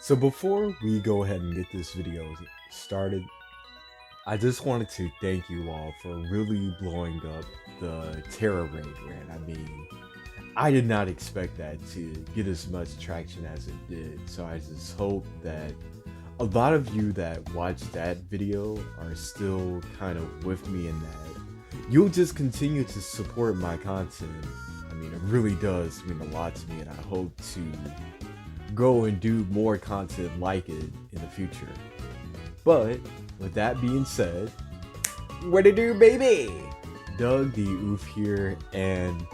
So before we go ahead and get this video started, I just wanted to thank you all for really blowing up the Terra raid rant. I mean, I did not expect that to get as much traction as it did. So I just hope that a lot of you that watched that video are still kind of with me in that. You'll just continue to support my content. I mean, it really does mean a lot to me, and I hope to go and do more content like it in the future. But with that being said, what it do, baby? Doug the Oof here, and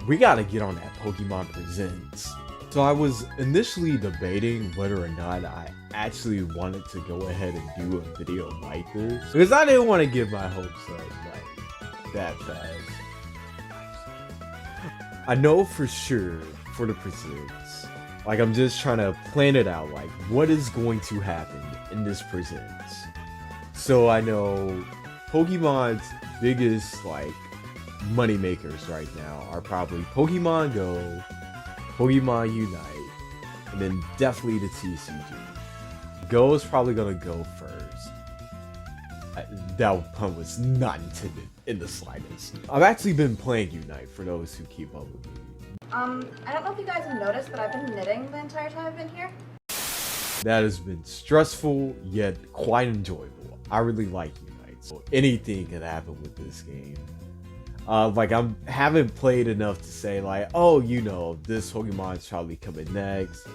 we gotta get on that Pokemon Presents. So I was initially debating whether or not I actually wanted to go ahead and do a video like this, because I didn't want to get my hopes up like that fast. I know for sure for the Presents, like I'm just trying to plan it out, like what is going to happen in this Presents. So I know Pokemon's biggest like money makers right now are probably Pokemon Go, Pokemon Unite, and then definitely the TCG. Go is probably gonna go first. That pun was not intended in the slightest. I've actually been playing Unite for those who keep up with me. I don't know if you guys have noticed, but I've been knitting the entire time I've been here. That has been stressful, yet quite enjoyable. I really like Unite, so anything can happen with this game. Like I haven't played enough to say like, oh, you know, this Pokemon's probably coming next.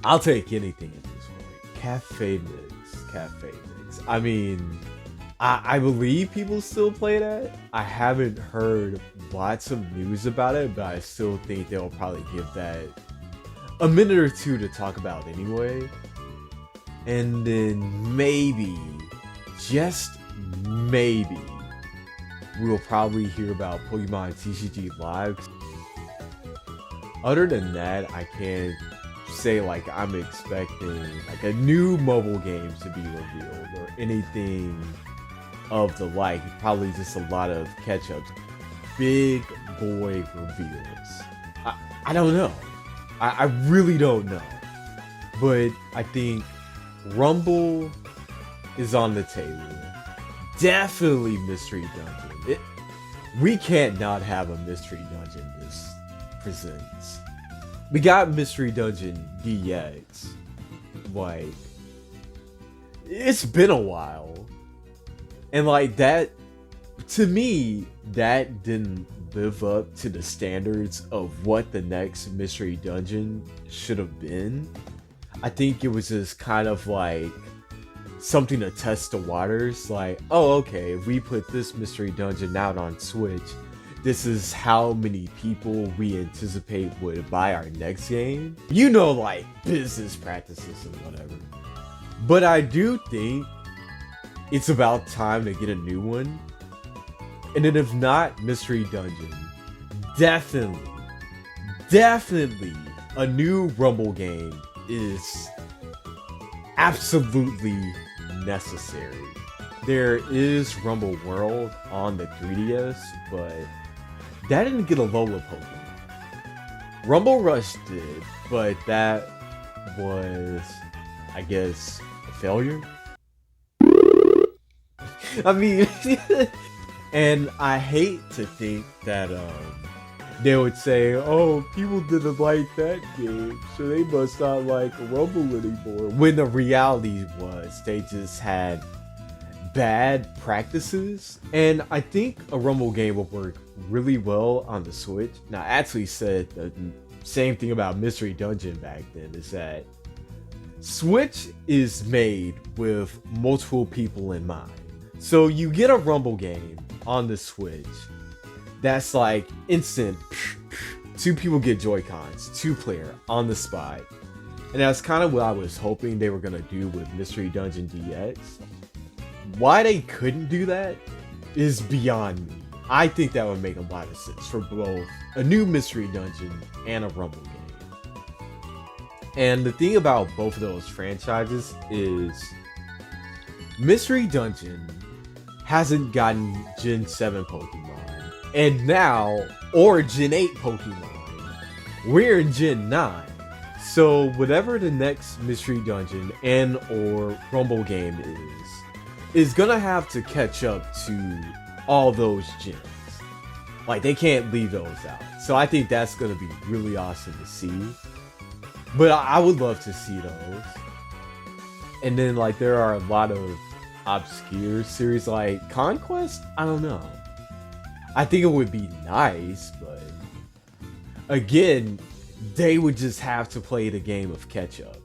I'll take anything at this point. Cafe Mix. I mean, I believe people still play that. I haven't heard lots of news about it, but I still think they'll probably give that a minute or two to talk about anyway. And then maybe, just maybe, we'll probably hear about Pokemon TCG Live. Other than that, I can't say like I'm expecting like a new mobile game to be revealed or anything of the like. Probably just a lot of catch-ups. Big boy reveals. I don't know. I really don't know. But I think Rumble is on the table. Definitely Mystery Dungeon. We can't not have a Mystery Dungeon this Presents. We got Mystery Dungeon DX. Like, it's been a while. And like that, to me, that didn't live up to the standards of what the next Mystery Dungeon should have been. I think it was just kind of like something to test the waters, like, oh, okay, if we put this Mystery Dungeon out on Switch, this is how many people we anticipate would buy our next game. You know, like business practices and whatever. But I do think it's about time to get a new one. And then if not Mystery Dungeon, definitely a new Rumble game is absolutely necessary. There is Rumble World on the 3DS, but that didn't get a Lola Pokemon. Rumble Rush did, but that was, I guess, a failure. I mean, and I hate to think that they would say, oh, people didn't like that game, so they must not like Rumble anymore. When the reality was, they just had bad practices. And I think a Rumble game would work really well on the Switch. Now, I actually said the same thing about Mystery Dungeon back then, is that Switch is made with multiple people in mind. So you get a Rumble game on the Switch that's like instant, two people get Joy-Cons, 2-player on the spot. And that's kind of what I was hoping they were gonna do with Mystery Dungeon DX. Why they couldn't do that is beyond me. I think that would make a lot of sense for both a new Mystery Dungeon and a Rumble game. And the thing about both of those franchises is Mystery Dungeon hasn't gotten Gen 7 Pokemon. And now, or Gen 8 Pokemon. We're in Gen 9. So whatever the next mystery dungeon and or rumble game is gonna have to catch up to all those gems. Like they can't leave those out. So I think that's gonna be really awesome to see. But I would love to see those. And then like there are a lot of obscure series like Conquest. I don't know. I think it would be nice, but again, they would just have to play the game of catch up.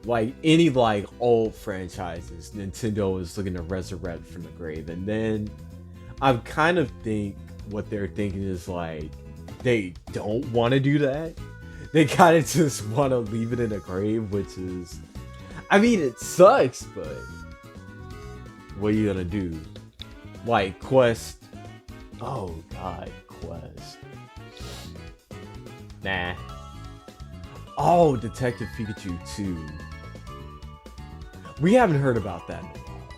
Like any like old franchises, Nintendo is looking to resurrect from the grave, and then I kind of think what they're thinking is like they don't want to do that. They kind of just want to leave it in the grave, which is, I mean, it sucks, but what are you gonna do? Like Quest. Oh god, Quest. Nah. Oh, Detective Pikachu 2. We haven't heard about that in a while.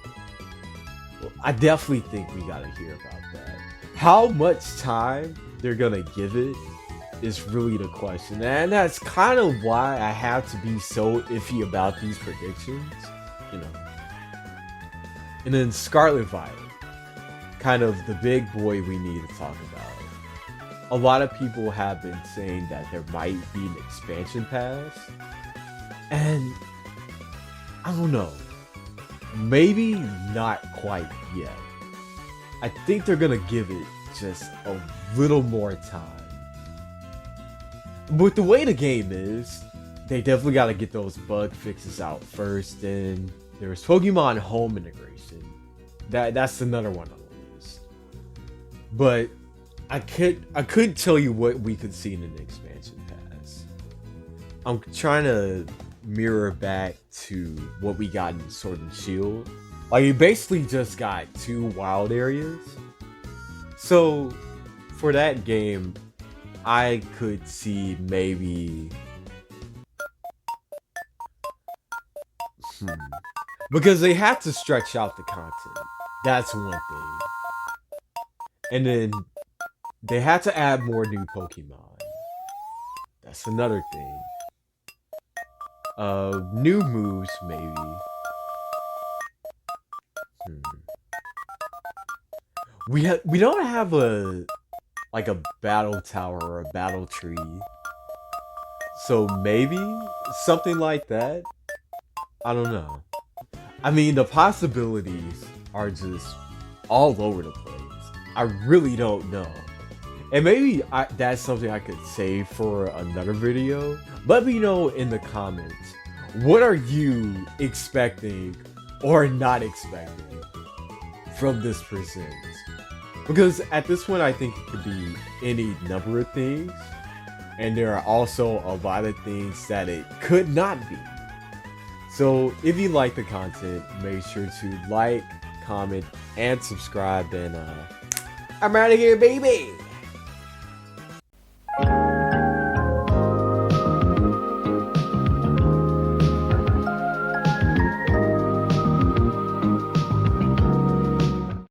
Well, I definitely think we gotta hear about that. How much time they're gonna give it is really the question. And that's kind of why I have to be so iffy about these predictions, you know. And then Scarlet Violet. Kind of the big boy we need to talk about. A lot of people have been saying that there might be an expansion pass. And I don't know. Maybe not quite yet. I think they're gonna give it just a little more time. But the way the game is, they definitely gotta get those bug fixes out first. And there's Pokemon Home integration. That's another one on the list. But I couldn't tell you what we could see in an expansion pass. I'm trying to mirror back to what we got in Sword and Shield. Like, you basically just got 2 wild areas. So, for that game, I could see maybe... Because they have to stretch out the content. That's one thing. And then they had to add more new Pokemon. That's another thing. New moves, maybe. We don't have a battle tower or a battle tree. So maybe something like that. I don't know. I mean, the possibilities are just all over the place. I really don't know. And maybe that's something I could save for another video. Let me know in the comments. What are you expecting or not expecting from this Presents? Because at this point, I think it could be any number of things. And there are also a lot of things that it could not be. So if you like the content, make sure to like, comment, and subscribe. And I'm out of here, baby!